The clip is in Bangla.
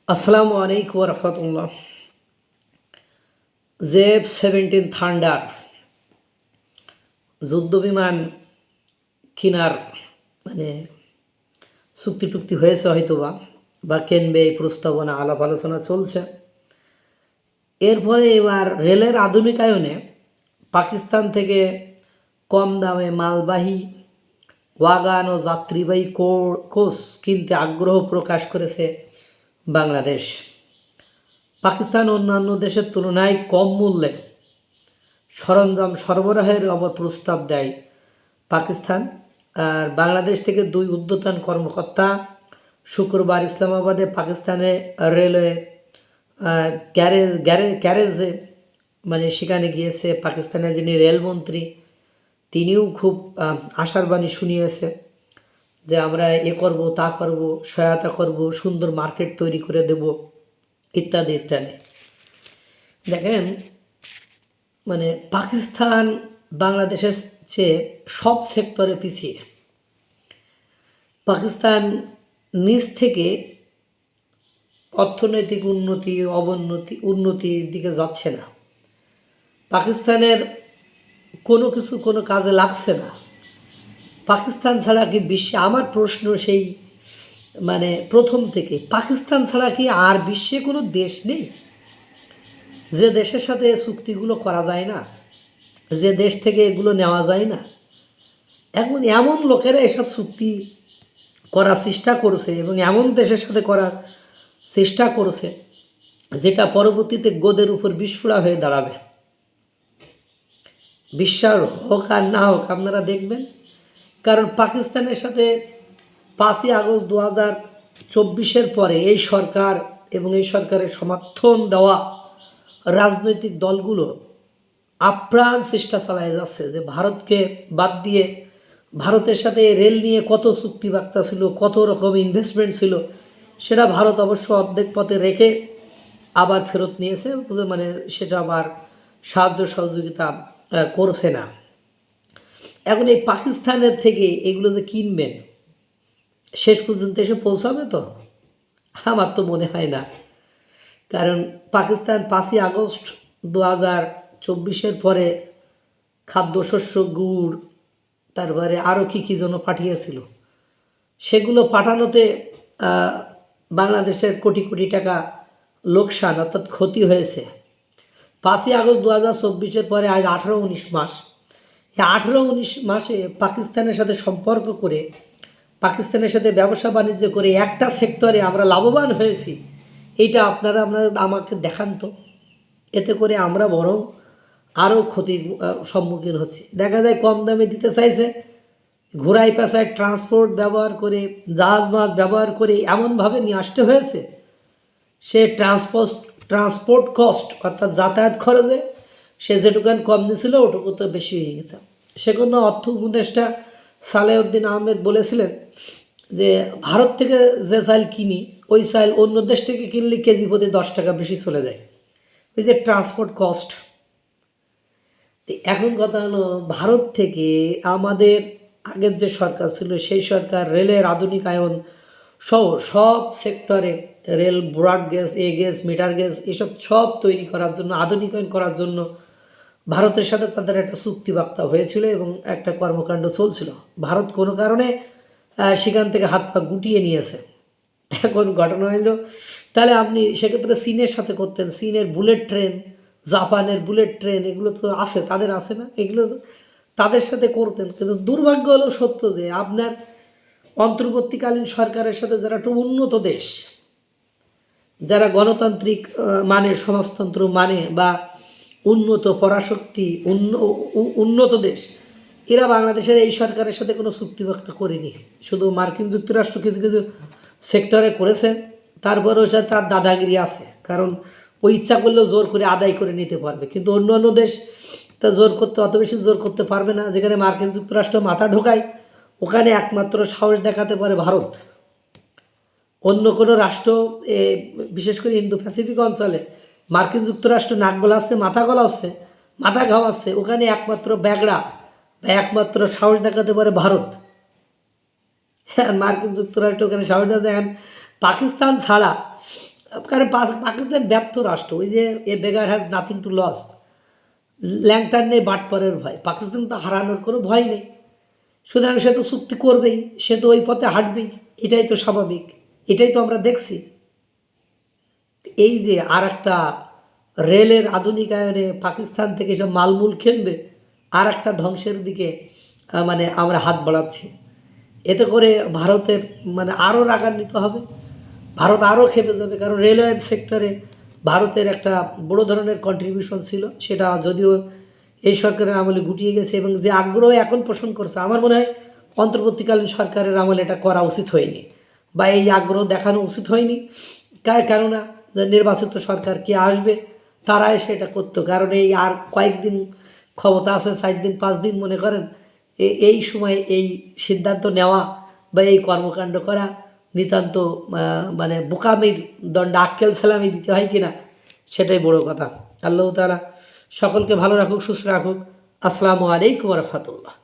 আসসালামু আলাইকুম রহমতুল্লাহ। জেফ-17 থান্ডার যুদ্ধবিমান কেনার মানে চুক্তি টুক্তি হয়েছে হয়তোবা বা কিনবে এই প্রস্তাবনা আলাপ আলোচনা চলছে। এরপরে এবার রেলের আধুনিকায়নে পাকিস্তান থেকে কম দামে মালবাহী ওয়াগান ও যাত্রীবাহী কোচ কিনতে আগ্রহ প্রকাশ করেছে বাংলাদেশ। পাকিস্তান অন্যান্য দেশের তুলনায় কম মূল্যে সরঞ্জাম সরবরাহের প্রস্তাব দেয় পাকিস্তান। আর বাংলাদেশ থেকে দুই ঊর্ধ্বতন কর্মকর্তা শুক্রবার ইসলামাবাদে পাকিস্তানে রেলওয়ে ক্যারেজে সেখানে গিয়েছে। পাকিস্তানের যিনি রেলমন্ত্রী তিনিও খুব আশার বাণী শুনিয়েছে যে আমরা এ করব তা করব, সহায়তা করব, সুন্দর মার্কেট তৈরি করে দেব ইত্যাদি ইত্যাদি। দেখেন পাকিস্তান বাংলাদেশের চেয়ে সব সেক্টরে পিছিয়ে। পাকিস্তান নিজ থেকে অর্থনৈতিক উন্নতির দিকে যাচ্ছে না। পাকিস্তানের কোনো কাজে লাগছে না। পাকিস্তান ছাড়া কি বিশ্বে, আমার প্রশ্ন সেই প্রথম থেকে, পাকিস্তান ছাড়া কি আর বিশ্বে কোনো দেশ নেই যে দেশের সাথে চুক্তিগুলো করা যায় না, যে দেশ থেকে এগুলো নেওয়া যায় না? এমন লোকেরা এসব চুক্তি করার চেষ্টা করছে এবং এমন দেশের সাথে করার চেষ্টা করছে যেটা পরবর্তীতে গোদের উপর বিস্ফোরা হয়ে দাঁড়াবে। বিশ্বাস হোক আর না হোক আপনারা দেখবেন। কারণ পাকিস্তানের সাথে 5ই আগস্ট 2024 পরে এই সরকার এবং এই সরকারের সমর্থন দেওয়া রাজনৈতিক দলগুলো আপ্রাণ চেষ্টা চালায় যাচ্ছে যে ভারতকে বাদ দিয়ে, ভারতের সাথে রেল নিয়ে কত চুক্তিবার্তা ছিল, কত রকম ইনভেস্টমেন্ট ছিল, সেটা ভারত অবশ্য অর্ধেক পথে রেখে আবার ফেরত নিয়েছে। সেটা আবার সাহায্য সহযোগিতা করছে না। এখন এই পাকিস্তানের থেকে এগুলো যে কিনবেন, শেষ পর্যন্ত এসে পৌঁছাবে তো? আমার তো মনে হয় না। কারণ পাকিস্তান 5ই আগস্ট 2024 পরে খাদ্যশস্য, গুড়, তারপরে আরও কী যেন পাঠিয়েছিল, সেগুলো পাঠানোতে বাংলাদেশের কোটি কোটি টাকা লোকসান অর্থাৎ ক্ষতি হয়েছে। 5ই আগস্ট 2024 পরে আজ 18-19 মাস। এই 18-19 মাসে পাকিস্তানের সাথে সম্পর্ক করে, পাকিস্তানের সাথে ব্যবসা বাণিজ্য করে একটা সেক্টরে আমরা লাভবান হয়েছি, এইটা আপনারা আমাকে দেখান তো। এতে করে আমরা বরং আরও ক্ষতির সম্মুখীন হচ্ছি। দেখা যায় কম দামে দিতে চাইছে, ঘোড়ায় পেঁচায় ট্রান্সপোর্ট ব্যবহার করে, জাহাজ মাছ ব্যবহার করে এমনভাবে নিয়ে আসতে হয়েছে, সে ট্রান্সপোর্ট কস্ট অর্থাৎ যাতায়াত খরচে সে যেটুকান কম দিয়েছিল ওটুকু তো বেশি হয়ে গেছে। সেখানে অর্থ উপদেষ্টা সালেউদ্দিন আহমেদ বলেছিলেন যে ভারত থেকে যে চাল কিনি, ওই চাল অন্য দেশ থেকে কিনলে কেজি প্রতি 10 টাকা বেশি চলে যায়, ওই যে ট্রান্সপোর্ট কস্ট। এখন কথা হলো, ভারত থেকে আমাদের আগের যে সরকার ছিল সেই সরকার রেলের আধুনিকায়ন সহ সব সেক্টরে, রেল ব্রড গেজ, এ গেজ, মিটার গেজ, এসব সব তৈরি করার জন্য, আধুনিকায়ন করার জন্য ভারতের সাথে তাদের একটা চুক্তিবার্তা হয়েছিল এবং একটা কর্মকাণ্ড চলছিল। ভারত কোনো কারণে সেখান থেকে হাত পা গুটিয়ে নিয়েছে। এখন ঘটনা হইল, তাহলে আপনি সেক্ষেত্রে চীনের সাথে করতেন। চীনের বুলেট ট্রেন, জাপানের বুলেট ট্রেন, এগুলো তো আছে, তাদের আছে না? এগুলো তাদের সাথে করতেন। কিন্তু দুর্ভাগ্য হলো সত্য যে আপনার অন্তর্বর্তীকালীন সরকারের সাথে যারা একটু উন্নত দেশ, যারা গণতান্ত্রিক সমাজতন্ত্র বা উন্নত পরাশক্তি, উন্নত দেশ, এরা বাংলাদেশের এই সরকারের সাথে কোনো চুক্তিবার্তা করেনি। শুধু মার্কিন যুক্তরাষ্ট্র কিছু কিছু সেক্টরে করেছে, তারপরেও সে তার দাদাগিরি আছে। কারণ ওই ইচ্ছা করলেও জোর করে আদায় করে নিতে পারবে, কিন্তু অন্য দেশ তা অত বেশি জোর করতে পারবে না। যেখানে মার্কিন যুক্তরাষ্ট্র মাথা ঢোকায়, ওখানে একমাত্র সাহস দেখাতে পারে ভারত। অন্য কোনো রাষ্ট্র, বিশেষ করে ইন্দো প্যাসিফিক অঞ্চলে মার্কিন যুক্তরাষ্ট্র নাক গলাচ্ছে, মাথা ঘামাচ্ছে, ওখানে একমাত্র ব্যাগড়া বা একমাত্র সাহস দেখাতে পারে ভারত। হ্যাঁ, মার্কিন যুক্তরাষ্ট্র ওখানে সাহস দেখান। পাকিস্তান ছাড়া কারণ পাকিস্তান ব্যর্থ রাষ্ট্র, ওই যে এ বেগার হ্যাজ নাথিং টু লস, ল্যাংটার নেই বাটপারের ভয়, পাকিস্তান তো হারানোর কোনো ভয় নেই, সুতরাং সে তো চুক্তি করবেই, সে তো ওই পথে হাঁটবেই, এটাই তো স্বাভাবিক, এটাই তো আমরা দেখছি। এই যে আর একটা রেলের আধুনিকায়নে পাকিস্তান থেকে সব মালমূল কিনবে, আর একটা ধ্বংসের দিকে মানে আমরা হাত বাড়াচ্ছি। এতে করে ভারতের মানে আরও রাগান্বিত হবে, ভারত আরও খেপে যাবে, কারণ রেলওয়ে সেক্টরে ভারতের একটা বড় ধরনের কন্ট্রিবিউশন ছিল, সেটা যদিও এই সরকারের আমলে গুটিয়ে গেছে, এবং যে আগ্রহ এখন পোষণ করছে, আমার মনে হয় অন্তর্বর্তীকালীন সরকারের আমলে এটা করা উচিত হয়নি, বা এই আগ্রহ দেখানো উচিত হয়নি। কেননা যে নির্বাচিত সরকার কে আসবে তারা এসে এটা করতো, কারণ এই আর কয়েকদিন ক্ষমতা আছে, 4 দিন 5 দিন, মনে করেন এই সময় এই সিদ্ধান্ত নেওয়া বা এই কর্মকাণ্ড করা নিতান্ত মানে বোকামির দণ্ড, আক্কেল সালামি দিতে হয় কিনা সেটাই বড় কথা। আল্লাহ তাআলা সকলকে ভালো রাখুক, সুস্থ রাখুক। আসসালামু আলাইকুম ওয়া রাহমাতুল্লাহ।